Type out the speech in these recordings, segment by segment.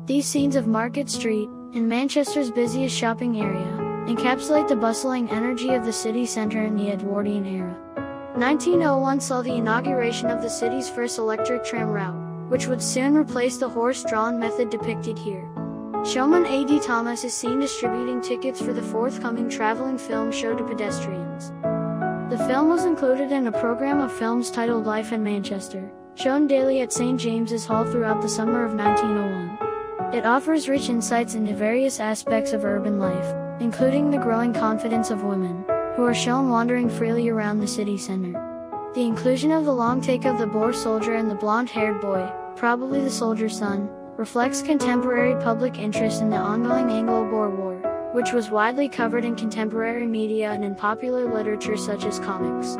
These scenes of Market Street, in Manchester's busiest shopping area, encapsulate the bustling energy of the city centre in the Edwardian era. 1901 saw the inauguration of the city's first electric tram route, which would soon replace the horse-drawn method depicted here. Showman A.D. Thomas is seen distributing tickets for the forthcoming travelling film show to pedestrians. The film was included in a program of films titled Life in Manchester, shown daily at St. James's Hall throughout the summer of 1901. It offers rich insights into various aspects of urban life, including the growing confidence of women, who are shown wandering freely around the city center. The inclusion of the long take of the Boer soldier and the blond-haired boy, probably the soldier's son, reflects contemporary public interest in the ongoing Anglo-Boer War, which was widely covered in contemporary media and in popular literature such as comics.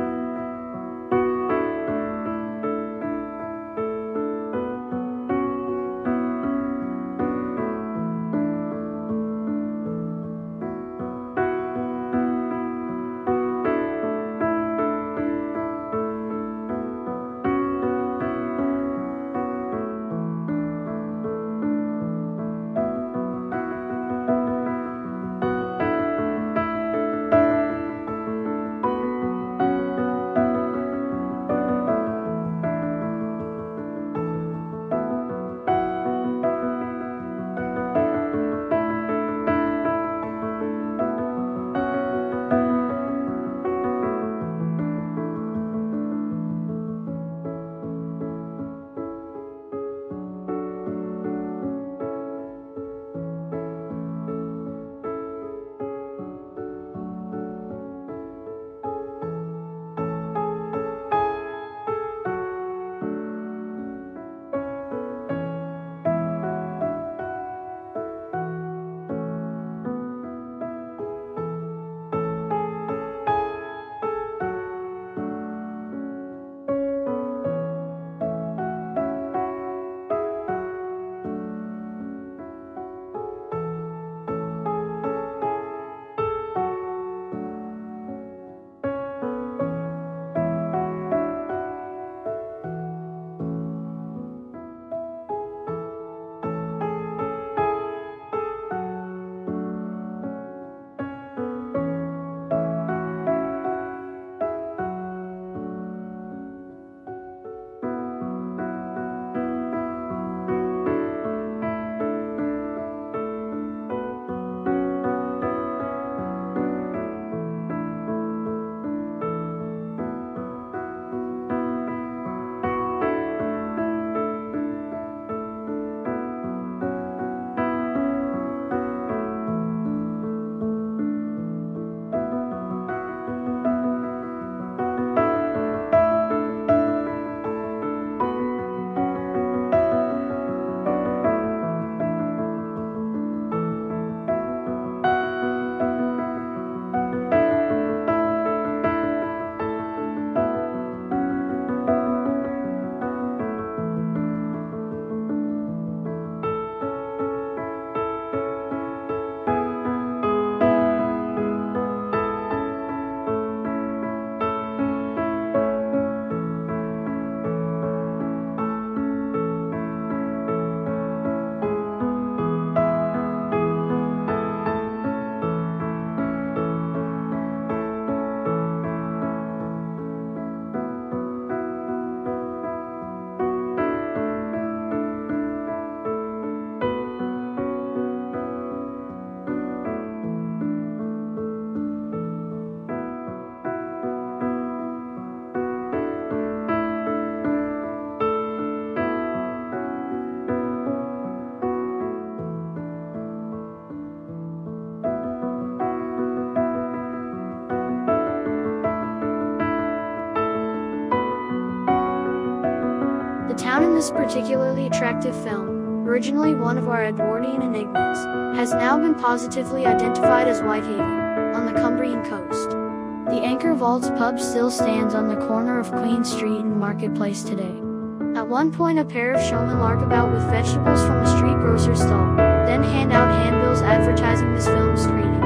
town in this particularly attractive film, originally one of our Edwardian enigmas, has now been positively identified as Whitehaven, on the Cumbrian coast. The Anchor Vaults pub still stands on the corner of Queen Street and Marketplace today. At one point a pair of showmen lark about with vegetables from a street grocer's stall, then hand out handbills advertising this film screening.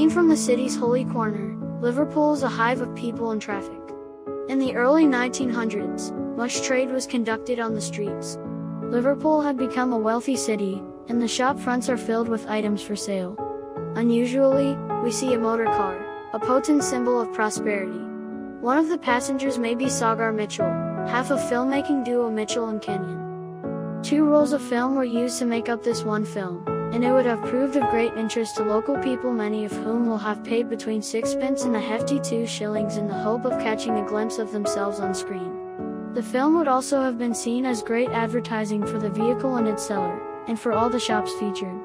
Seen from the city's holy corner, Liverpool is a hive of people and traffic. In the early 1900s, much trade was conducted on the streets. Liverpool had become a wealthy city, and the shop fronts are filled with items for sale. Unusually, we see a motor car, a potent symbol of prosperity. One of the passengers may be Sagar Mitchell, half of filmmaking duo Mitchell and Kenyon. 2 rolls of film were used to make up this one film, and it would have proved of great interest to local people, many of whom will have paid between 6pence and a hefty 2 shillings in the hope of catching a glimpse of themselves on screen. The film would also have been seen as great advertising for the vehicle and its seller, and for all the shops featured.